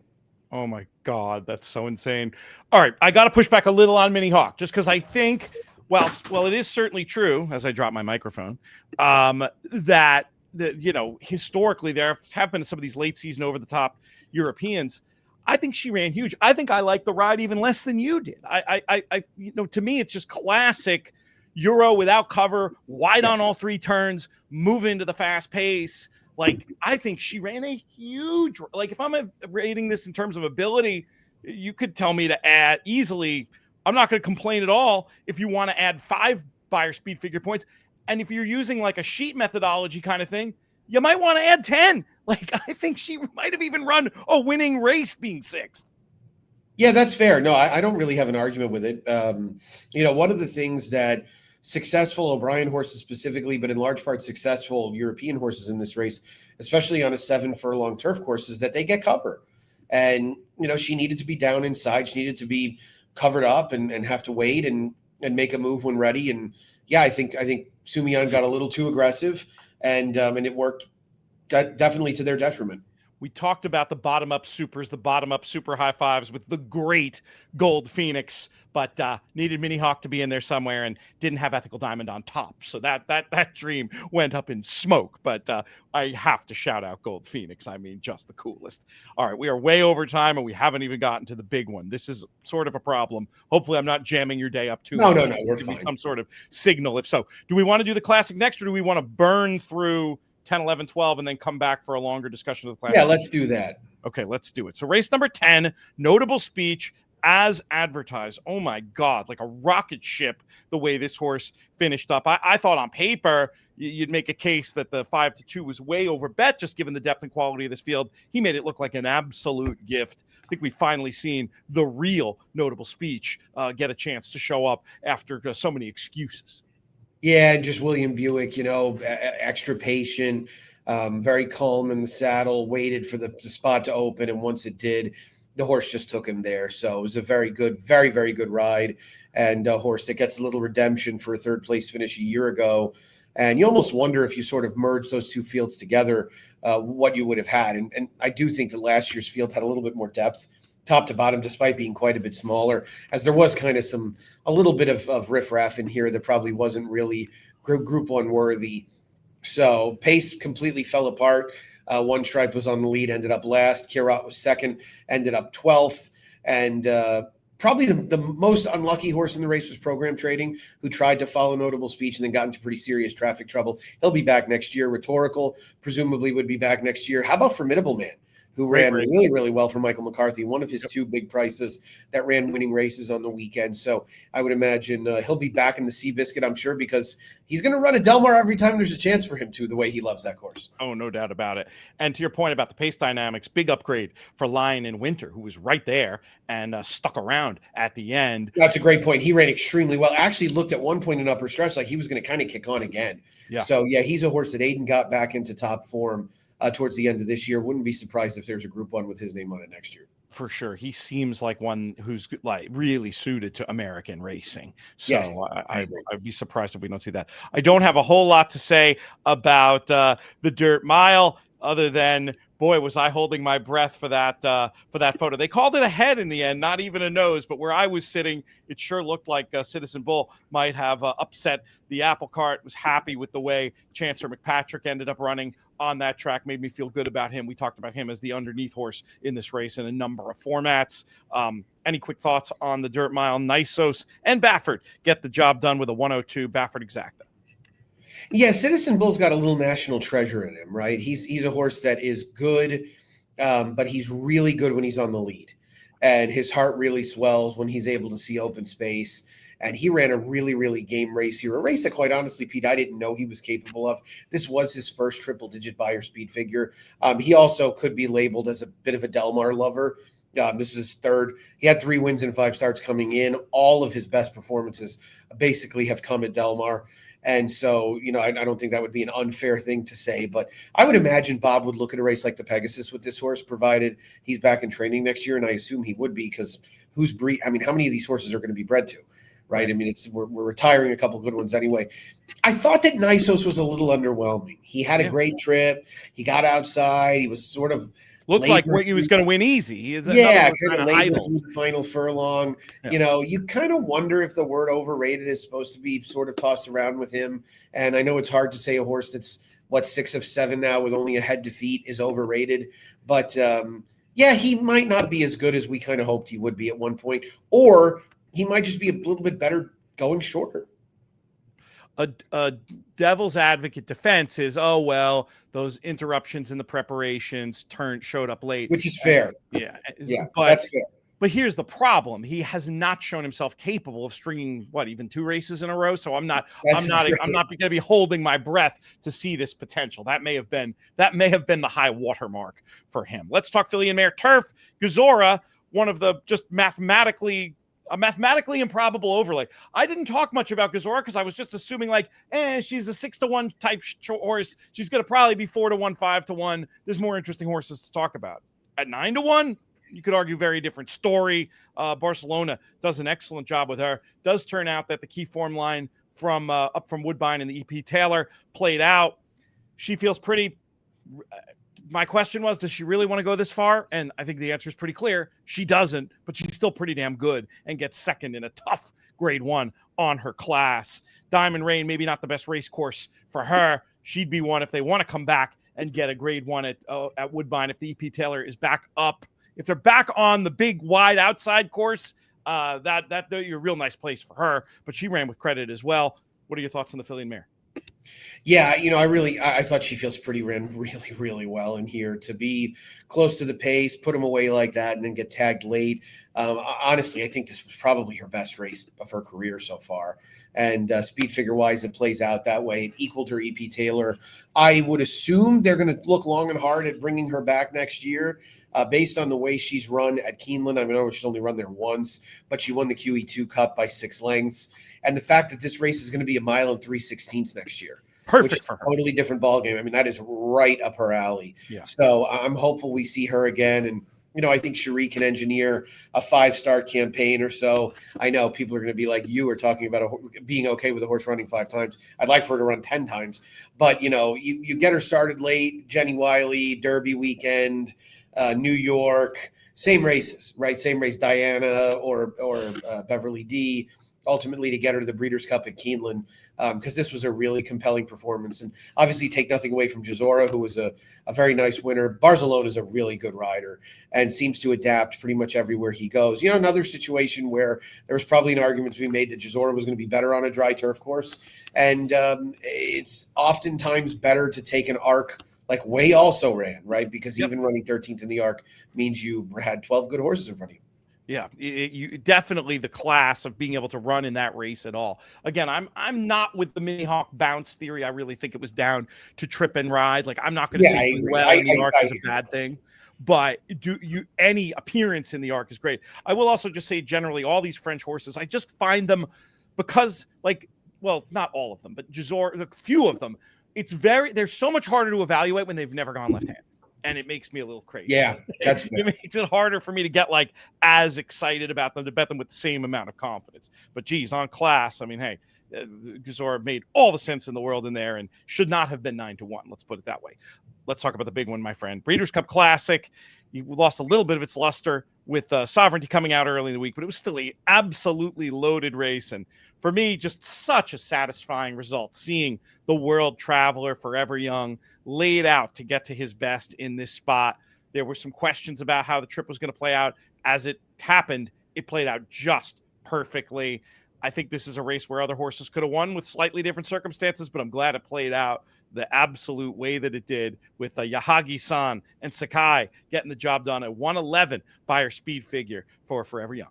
Oh my God, that's so insane. All right, I got to push back a little on Mini Hawk, just because I think, well, it is certainly true, as I drop my microphone, that historically there have been some of these late season over the top Europeans. I think she ran huge. I think I like the ride even less than you did. To me, it's just classic Euro without cover, wide on all three turns, move into the fast pace. Like, I think she ran a huge, like, if I'm rating this in terms of ability, you could tell me to add easily. I'm not going to complain at all if you want to add 5 buyer speed figure points. And if you're using like a sheet methodology kind of thing, you might want to add 10. Like, I think she might have even run a winning race being 6th. Yeah, that's fair. No, I don't really have an argument with it. One of the things that successful O'Brien horses specifically, but in large part successful European horses in this race, especially on a 7-furlong turf course, is that they get cover. And, she needed to be down inside. She needed to be covered up and have to wait and make a move when ready. And yeah, I think Soumillon got a little too aggressive, and it worked definitely to their detriment. We talked about the bottom-up supers, the bottom-up super high fives with the great Gold Phoenix, but needed Mini Hawk to be in there somewhere and didn't have Ethical Diamond on top. So that dream went up in smoke, but I have to shout out Gold Phoenix. I mean, just the coolest. All right, we are way over time, and we haven't even gotten to the big one. This is sort of a problem. Hopefully, I'm not jamming your day up too much. No, we're fine. Some sort of signal. If so, do we want to do the Classic next, or do we want to burn through 10, 11, 12, and then come back for a longer discussion of the Classic? Yeah, let's do that. Okay, let's do it. So race number 10, notable speech as advertised. Oh my God, like a rocket ship, the way this horse finished up. I thought on paper, you'd make a case that the 5-2 was way over bet, just given the depth and quality of this field. He made it look like an absolute gift. I think we've finally seen the real notable speech get a chance to show up after so many excuses. Yeah, just William Buick, extra patient, very calm in the saddle, waited for the spot to open. And once it did, the horse just took him there. So it was a very good, very, very good ride. And a horse that gets a little redemption for a third place finish a year ago. And you almost wonder if you sort of merge those two fields together, what you would have had. And I do think that last year's field had a little bit more depth, top to bottom, despite being quite a bit smaller, as there was kind of a little bit of riffraff in here that probably wasn't really Group 1 worthy. So pace completely fell apart. One Stripe was on the lead, ended up last. Kirat was second, ended up 12th. And probably the most unlucky horse in the race was Program Trading, who tried to follow notable speech and then got into pretty serious traffic trouble. He'll be back next year. Rhetorical presumably would be back next year. How about Formidable Man? who Great ran race. really, really well for Michael McCarthy, one of his Yep. two big prices that ran winning races on the weekend. So I would imagine he'll be back in the Seabiscuit, I'm sure, because he's going to run a Del Mar every time there's a chance for him to, the way he loves that course. Oh, no doubt about it. And to your point about the pace dynamics, big upgrade for Lion in Winter, who was right there and stuck around at the end. That's a great point. He ran extremely well. Actually looked at one point in upper stretch like he was going to kind of kick on again. Yeah. So, yeah, he's a horse that Aiden got back into top form towards the end of this year. Wouldn't be surprised if there's a Group 1 with his name on it next year. For sure. He seems like one who's like really suited to American racing. So Yes, I'd be surprised if we don't see that. I don't have a whole lot to say about the Dirt Mile other than, boy, was I holding my breath for that photo. They called it a head in the end, not even a nose, but where I was sitting, it sure looked like Citizen Bull might have upset the apple cart. Was happy with the way Chancellor McPatrick ended up running on that track. Made me feel good about him. We talked about him as the underneath horse in this race in a number of formats. Any quick thoughts on the Dirt Mile? Nisos and Baffert get the job done with a 102 Baffert Exacta. Yeah, Citizen Bull's got a little national treasure in him, right? He's a horse that is good, but he's really good when he's on the lead. And his heart really swells when he's able to see open space. And he ran a really, really game race here, a race that, quite honestly, Pete, I didn't know he was capable of. This was his first triple-digit Beyer speed figure. He also could be labeled as a bit of a Del Mar lover. This is his third. He had 3 wins and 5 starts coming in. All of his best performances basically have come at Del Mar. And so, I don't think that would be an unfair thing to say, but I would imagine Bob would look at a race like the Pegasus with this horse, provided he's back in training next year. And I assume he would be, because how many of these horses are going to be bred to, right? I mean, we're retiring a couple good ones anyway. I thought that Nisos was a little underwhelming. He had a great trip. He got outside. He was sort of looked like he was going to win easy. He is kind of labored through the final furlong. Yeah. You kind of wonder if the word overrated is supposed to be sort of tossed around with him. And I know it's hard to say a horse that's 6 of 7 now with only a head defeat is overrated, but he might not be as good as we kind of hoped he would be at one point, or he might just be a little bit better going shorter. A devil's advocate defense is, those interruptions in the preparations showed up late, which is fair. Yeah, but that's fair. But here's the problem: he has not shown himself capable of stringing even 2 races in a row. So I'm not going to be holding my breath to see this potential. That may have been the high watermark for him. Let's talk filly and mare turf. Gazora, one of the just mathematically improbable overlay. I didn't talk much about Gazora because I was just assuming she's a 6-1 type horse. She's going to probably be 4-1, 5-1. There's more interesting horses to talk about. At 9-1, you could argue very different story. Barcelona does an excellent job with her. Does turn out that the key form line from up from Woodbine and the EP Taylor played out. She feels pretty. My question was, does she really want to go this far? And I think the answer is pretty clear. She doesn't, but she's still pretty damn good and gets second in a tough grade 1 on her class. Diamond Rain, maybe not the best race course for her. She'd be one if they want to come back and get a grade 1 at Woodbine. If the EP Taylor is back up, if they're back on the big wide outside course, that'd be a real nice place for her. But she ran with credit as well. What are your thoughts on the filly and mare? Yeah, I thought she ran really, really well in here. To be close to the pace, put him away like that, and then get tagged late. Honestly, I think this was probably her best race of her career so far. And speed figure wise, it plays out that way. It equaled her EP Taylor. I would assume they're going to look long and hard at bringing her back next year. Based on the way she's run at Keeneland. I know she's only run there once, but she won the QE2 Cup by 6 lengths. And the fact that this race is going to be a 1 3/16 next year. Perfect for her. Totally different ballgame. I mean, that is right up her alley. Yeah. So I'm hopeful we see her again. And, I think Cherie can engineer a 5-star campaign or so. I know people are going to be like, you are talking about being okay with a horse running 5 times. I'd like for her to run 10 times. But, you get her started late, Jenny Wiley, Derby weekend, New York, same races, right? Same race, Diana or Beverly D, ultimately to get her to the Breeders' Cup at Keeneland, because this was a really compelling performance. And obviously take nothing away from Gazora, who was a very nice winner. Barcelona is a really good rider and seems to adapt pretty much everywhere he goes. Another situation where there was probably an argument to be made that Gazora was going to be better on a dry turf course. And it's oftentimes better to take an arc like Way also ran, right? Because Yep. even running 13th in the ARC means you had 12 good horses in front of you. Yeah, you definitely the class of being able to run in that race at all. Again, I'm not with the mini hawk bounce theory. I really think it was down to trip and ride. Like I'm not going to Yeah, say I doing agree. well in the arc I is a bad thing, but any appearance in the arc is great. I will also just say generally all these French horses, I just find them because like well, not all of them, but Gisors, a few of them, they're so much harder to evaluate when they've never gone left hand. And it makes me a little crazy. Yeah, that's fair. It makes it harder for me to get like as excited about them to bet them with the same amount of confidence. But geez, on class, I mean, hey, Gazor made all the sense in the world in there and should not have been 9-1. Let's put it that way. Let's talk about the big one, my friend. Breeders' Cup Classic. You lost a little bit of its luster with Sovereignty coming out early in the week, but it was still a absolutely loaded race. And for me, just such a satisfying result, seeing the World Traveler Forever Young laid out to get to his best in this spot. There were some questions about how the trip was going to play out. As it happened, it played out just perfectly. I think this is a race where other horses could have won with slightly different circumstances, but I'm glad it played out the absolute way that it did with Yahagi-san and Sakai getting the job done at 111 by her speed figure for Forever Young.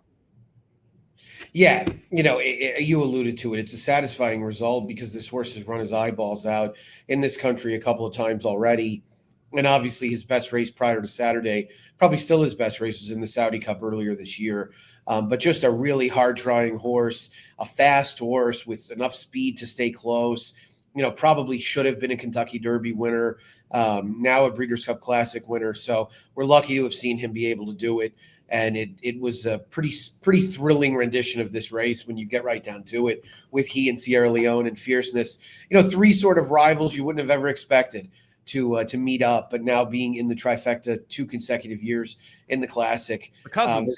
Yeah, you alluded to it. It's a satisfying result because this horse has run his eyeballs out in this country a couple of times already. And obviously his best race prior to Saturday, probably still his best race, was in the Saudi Cup earlier this year. But just a really hard-trying horse, a fast horse with enough speed to stay close. Probably should have been a Kentucky Derby winner, now a Breeders' Cup Classic winner. So we're lucky to have seen him be able to do it. And it was a pretty thrilling rendition of this race when you get right down to it, with he and Sierra Leone and Fierceness. Three sort of rivals you wouldn't have ever expected to meet up, but now being in the trifecta 2 consecutive years in the Classic, The cousins.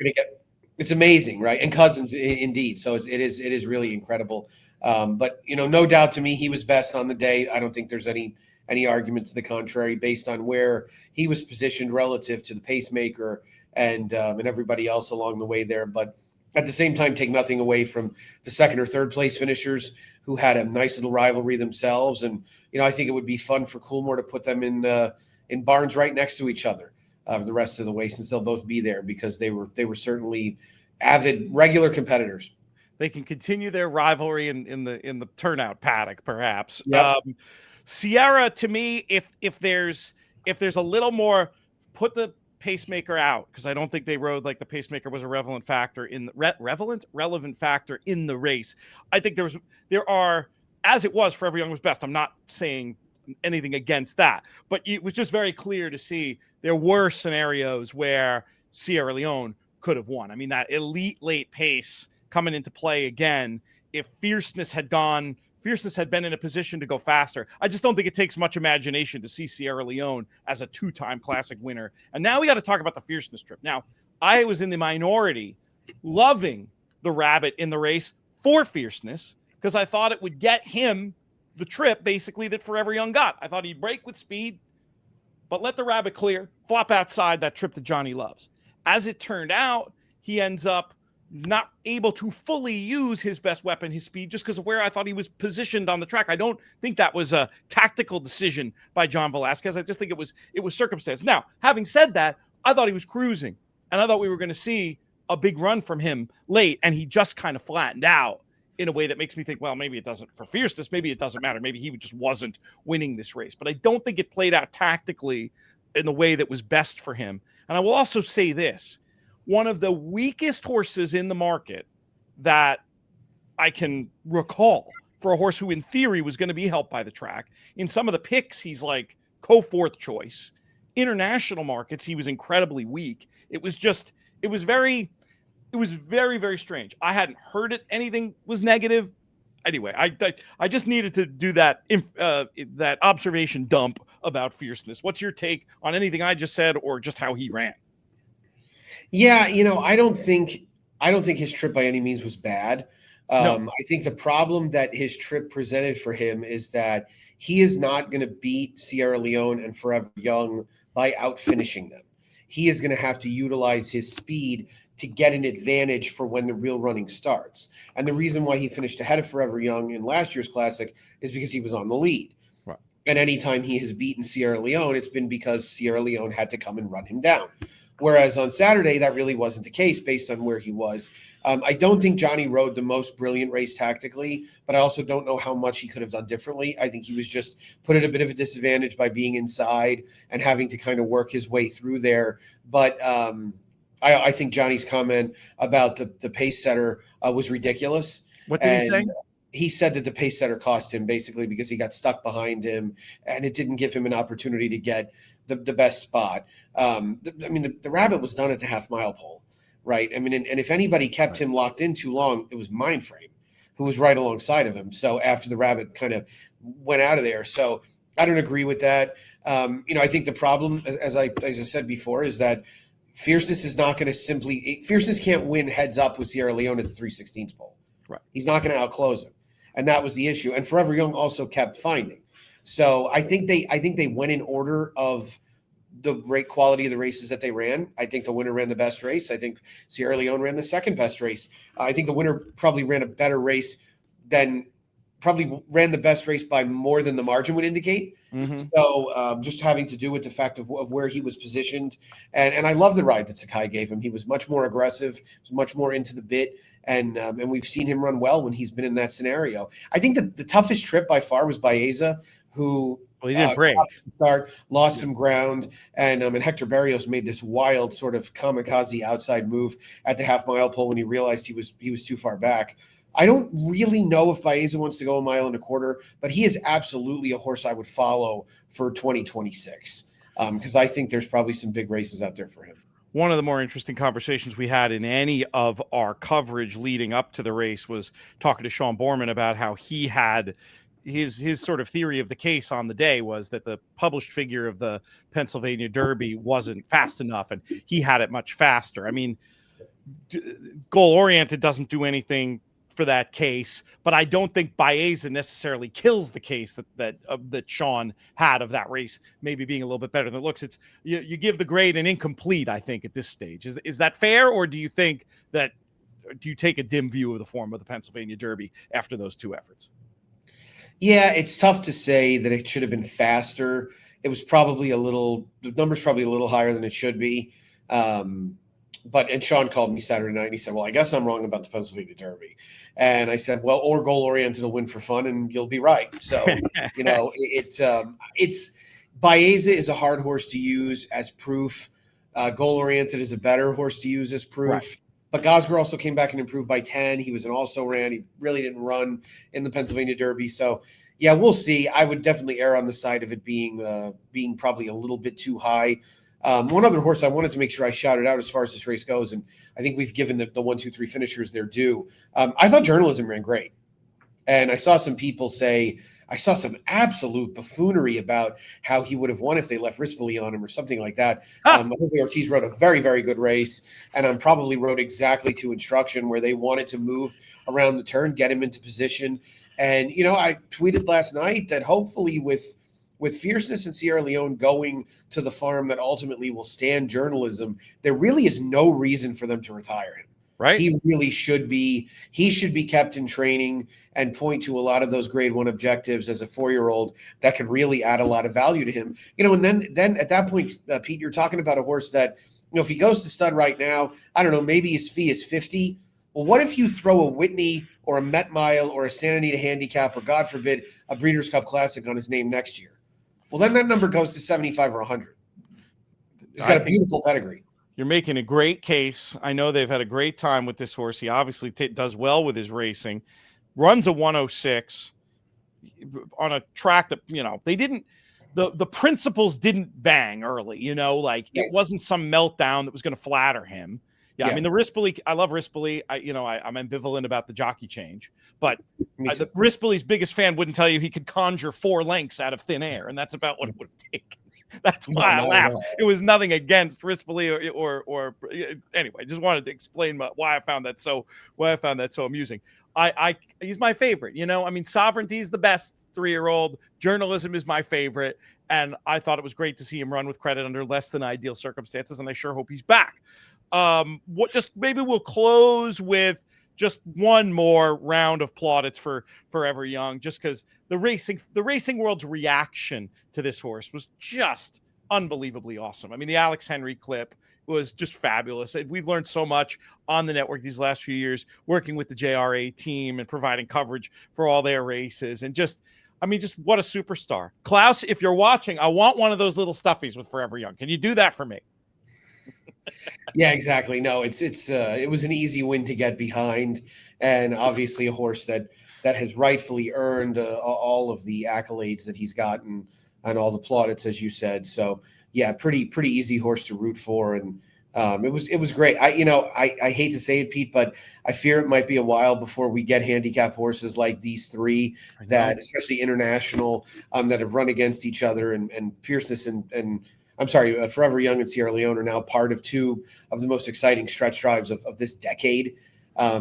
It's amazing, right? And cousins, indeed. So it is really incredible. But no doubt to me, he was best on the day. I don't think there's any argument to the contrary based on where he was positioned relative to the pacemaker and everybody else along the way there. But at the same time, take nothing away from the second or third place finishers who had a nice little rivalry themselves. And I think it would be fun for Coolmore to put them in barns right next to each other the rest of the way, since they'll both be there, because they were certainly avid regular competitors. They can continue their rivalry in the turnout paddock, perhaps. Yep. Sierra, to me, if there's a little more, put the pacemaker out, because I don't think they rode like the pacemaker was a relevant factor in the race. I think there are, as it was, Forever Young was best. I'm not saying anything against that, but it was just very clear to see there were scenarios where Sierra Leone could have won. I mean, that elite late pace coming into play again. If Fierceness had been in a position to go faster, I just don't think it takes much imagination to see Sierra Leone as a 2-time Classic winner. And now we got to talk about the Fierceness trip. Now, I was in the minority loving the rabbit in the race for Fierceness, because I thought it would get him the trip basically that Forever Young got. I thought he'd break with speed, but let the rabbit clear, flop outside that trip that Johnny loves. As it turned out, he ends up not able to fully use his best weapon, his speed, just because of where I thought he was positioned on the track. I don't think that was a tactical decision by John Velasquez. I just think it was circumstance. Now, having said that, I thought he was cruising, and I thought we were going to see a big run from him late, and he just kind of flattened out in a way that makes me think, well, maybe it doesn't, for Fierceness, maybe it doesn't matter. Maybe he just wasn't winning this race. But I don't think it played out tactically in the way that was best for him. And I will also say this, one of the weakest horses in the market that I can recall for a horse who in theory was going to be helped by the track. In some of the picks, he's like co-fourth choice. International markets, he was incredibly weak. It was very, very strange. I hadn't heard anything was negative. Anyway, I just needed to do that observation dump about Fierceness. What's your take on anything I just said, or just how he ran? Yeah, I don't think his trip by any means was bad. No. I think the problem that his trip presented for him is that he is not going to beat Sierra Leone and Forever Young by out finishing them. He is going to have to utilize his speed to get an advantage for when the real running starts. And the reason why he finished ahead of Forever Young in last year's Classic is because he was on the lead. Right. And anytime he has beaten Sierra Leone, it's been because Sierra Leone had to come and run him down. Whereas on Saturday, that really wasn't the case based on where he was. I don't think Johnny rode the most brilliant race tactically, but I also don't know how much he could have done differently. I think he was just put at a bit of a disadvantage by being inside and having to kind of work his way through there. But I think Johnny's comment about the pace setter was ridiculous. What did he say? He said that the pace setter cost him basically because he got stuck behind him and it didn't give him an opportunity to get the best spot. The rabbit was done at the half mile pole, right? I mean, and if anybody kept him locked in too long, it was Mindframe, who was right alongside of him. So after the rabbit kind of went out of there. So I don't agree with that. I think the problem, as I said before, is that Fierceness is not going to Fierceness can't win heads up with Sierra Leone at the 3/16 pole. Right. He's not going to outclose him. And that was the issue. And Forever Young also kept finding. So I think they went in order of the great quality of the races that they ran. I think the winner ran the best race. I think Sierra Leone ran the second best race. I think the winner probably ran a better race probably ran the best race by more than the margin would indicate. Mm-hmm. So just having to do with the fact of where he was positioned. And I love the ride that Sakai gave him. He was much more aggressive, was much more into the bit. And we've seen him run well when he's been in that scenario. I think that the toughest trip by far was Baeza, who he didn't break. Lost some ground, and Hector Barrios made this wild sort of kamikaze outside move at the half mile pole when he realized he was too far back. I don't really know if Baeza wants to go 1.25 miles, but he is absolutely a horse I would follow for 2026 because I think there's probably some big races out there for him. One of the more interesting conversations we had in any of our coverage leading up to the race was talking to Sean Borman about how he had his sort of theory of the case on the day was that the published figure of the Pennsylvania Derby wasn't fast enough, and he had it much faster. I mean, goal-oriented doesn't do anything for that case, but I don't think Baeza necessarily kills the case that Sean had of that race maybe being a little bit better than it looks. It's you give the grade an incomplete, I think, at this stage. Is that fair, or do you think that do you take a dim view of the form of the Pennsylvania Derby after those two efforts? Yeah, it's tough to say that it should have been faster. It was probably the number's probably a little higher than it should be. And Sean called me Saturday night and he said, well, I guess I'm wrong about the Pennsylvania Derby. And I said, well, or goal-oriented will win for fun and you'll be right. So, it's Baeza is a hard horse to use as proof. Goal-oriented is a better horse to use as proof. Right. But Gosger also came back and improved by 10. He was an also-ran. He really didn't run in the Pennsylvania Derby. So, yeah, we'll see. I would definitely err on the side of it being probably a little bit too high. One other horse I wanted to make sure I shouted out as far as this race goes, and I think we've given the 1, 2, 3 finishers their due. I thought Journalism ran great. And I saw some people say, I saw some absolute buffoonery about how he would have won if they left Rispoli on him or something like that. Jose Ortiz rode a very, very good race, and probably rode exactly to instruction where they wanted to move around the turn, get him into position. And, I tweeted last night that hopefully with Fierceness and Sierra Leone going to the farm that ultimately will stand Journalism, there really is no reason for them to retire him. Right. He really should be. He should be kept in training and point to a lot of those grade 1 objectives as a 4-year-old that could really add a lot of value to him. And then at that point, Pete, you're talking about a horse that, if he goes to stud right now, I don't know, maybe his fee is 50. Well, what if you throw a Whitney or a Met Mile or a Santa Anita Handicap or, God forbid, a Breeders' Cup Classic on his name next year? Well, then that number goes to 75 or 100. He's got a beautiful pedigree. You're making a great case. I know they've had a great time with this horse. He obviously does well with his racing. Runs a 106 on a track that, they didn't – the principles didn't bang early, It wasn't some meltdown that was going to flatter him. Yeah, I mean, the Rispoli, I love Rispoli. I'm ambivalent about the jockey change, but the Rispoli's biggest fan wouldn't tell you he could conjure 4 lengths out of thin air, and that's about what it would take. That's why I laughed. It was nothing against Rispoli or anyway. Just wanted to explain why I found that so amusing. He's my favorite. Sovereignty is the best 3-year-old. Journalism is my favorite, and I thought it was great to see him run with credit under less than ideal circumstances, and I sure hope he's back. Maybe we'll close with just one more round of plaudits for Forever Young, just because the racing world's reaction to this horse was just unbelievably awesome. I mean, the Alex Henry clip was just fabulous. We've learned so much on the network these last few years, working with the JRA team and providing coverage for all their races. And just what a superstar. Klaus, if you're watching, I want one of those little stuffies with Forever Young. Can you do that for me? Yeah, exactly. No, it was an easy win to get behind, and obviously a horse that has rightfully earned all of the accolades that he's gotten and all the plaudits, as you said. So yeah, pretty easy horse to root for, and it was great. I hate to say it, Pete, but I fear it might be a while before we get handicap horses like these three that, especially international, that have run against each other, and Fierceness and I'm sorry, Forever Young and Sierra Leone are now part of two of the most exciting stretch drives of this decade,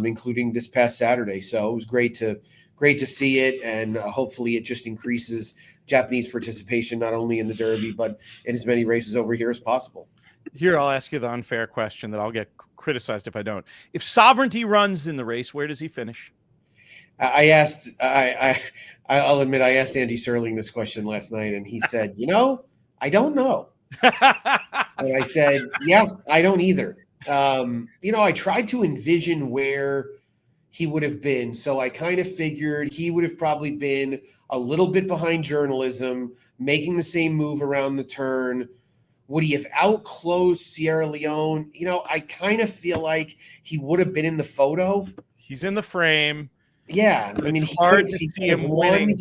including this past Saturday. So it was great to see it, and hopefully it just increases Japanese participation not only in the Derby but in as many races over here as possible. Here, I'll ask you the unfair question that I'll get criticized if I don't. If Sovereignty runs in the race, where does he finish? I'll admit, I asked Andy Serling this question last night, and he said, I don't know. And I said, yeah, I don't either. I tried to envision where he would have been. So I kind of figured he would have probably been a little bit behind Journalism, making the same move around the turn. Would he have outclosed Sierra Leone? I kind of feel like he would have been in the photo. He's in the frame. Yeah. I mean, it's hard to see him winning.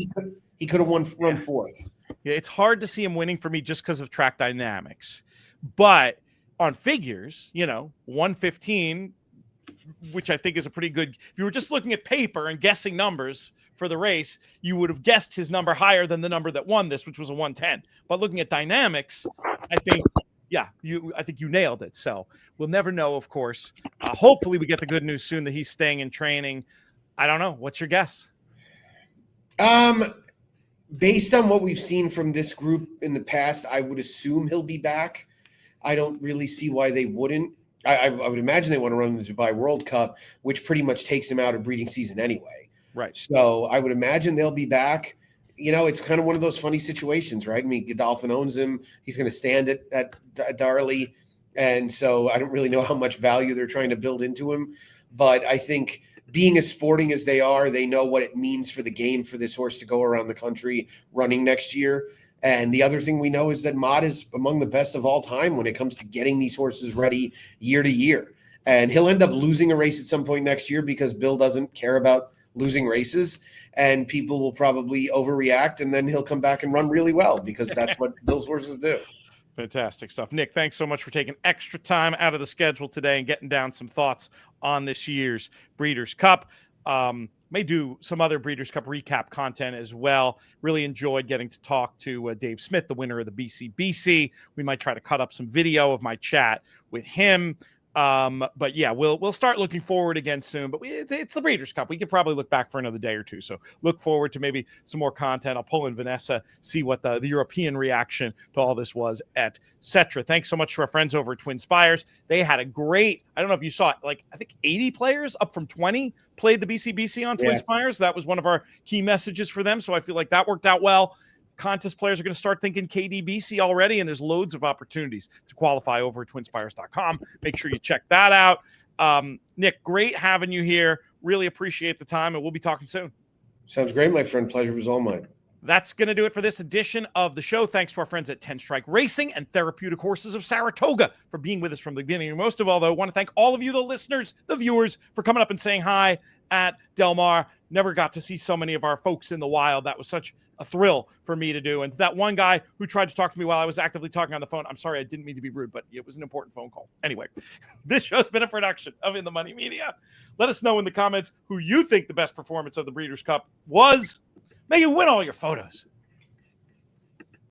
He could have run fourth. Yeah, it's hard to see him winning for me just because of track dynamics. But on figures, 115, which I think is a pretty good. If you were just looking at paper and guessing numbers for the race, you would have guessed his number higher than the number that won this, which was a 110. But looking at dynamics, I think you nailed it. So we'll never know, of course. Hopefully we get the good news soon that he's staying in training. I don't know. What's your guess? Based on what we've seen from this group in the past, I would assume he'll be back. I don't really see why they wouldn't. I would imagine they want to run the Dubai World Cup, which pretty much takes him out of breeding season anyway. Right. So I would imagine they'll be back. It's kind of one of those funny situations, right? I mean, Godolphin owns him. He's going to stand at Darley. And so I don't really know how much value they're trying to build into him. But I think being as sporting as they are, they know what it means for the game for this horse to go around the country running next year. And the other thing we know is that Mott is among the best of all time when it comes to getting these horses ready year to year. And he'll end up losing a race at some point next year because Bill doesn't care about losing races, and people will probably overreact, and then he'll come back and run really well because that's what Bill's horses do. Fantastic stuff. Nick, thanks so much for taking extra time out of the schedule today and getting down some thoughts on this year's Breeders' Cup. May do some other Breeders' Cup recap content as well. Really enjoyed getting to talk to Dave Smith, the winner of the BCBC. We might try to cut up some video of my chat with him. But yeah, we'll start looking forward again soon, but it's the Breeders' Cup. We could probably look back for another day or two. So look forward to maybe some more content. I'll pull in Vanessa, see what the European reaction to all this was, etc. Thanks so much to our friends over at Twin Spires. They had a great, I don't know if you saw it, I think 80 players up from 20 played the BCBC on Twin Spires. That was one of our key messages for them. So I feel like that worked out well. Contest players are going to start thinking KDBC already, and there's loads of opportunities to qualify over at twinspires.com. Make sure you check that out. Nick, great having you here. Really appreciate the time, and we'll be talking soon. Sounds great, my friend. Pleasure was all mine. That's going to do it for this edition of the show. Thanks to our friends at 10 Strike Racing and Therapeutic Horses of Saratoga for being with us from the beginning. And most of all, though, I want to thank all of you, the listeners, the viewers, for coming up and saying hi at Del Mar. Never got to see so many of our folks in the wild. That was such a thrill for me to do. And that one guy who tried to talk to me while I was actively talking on the phone, I'm sorry, I didn't mean to be rude, but it was an important phone call. Anyway, this show's been a production of In the Money Media. Let us know in the comments who you think the best performance of the Breeders' Cup was. May you win all your photos.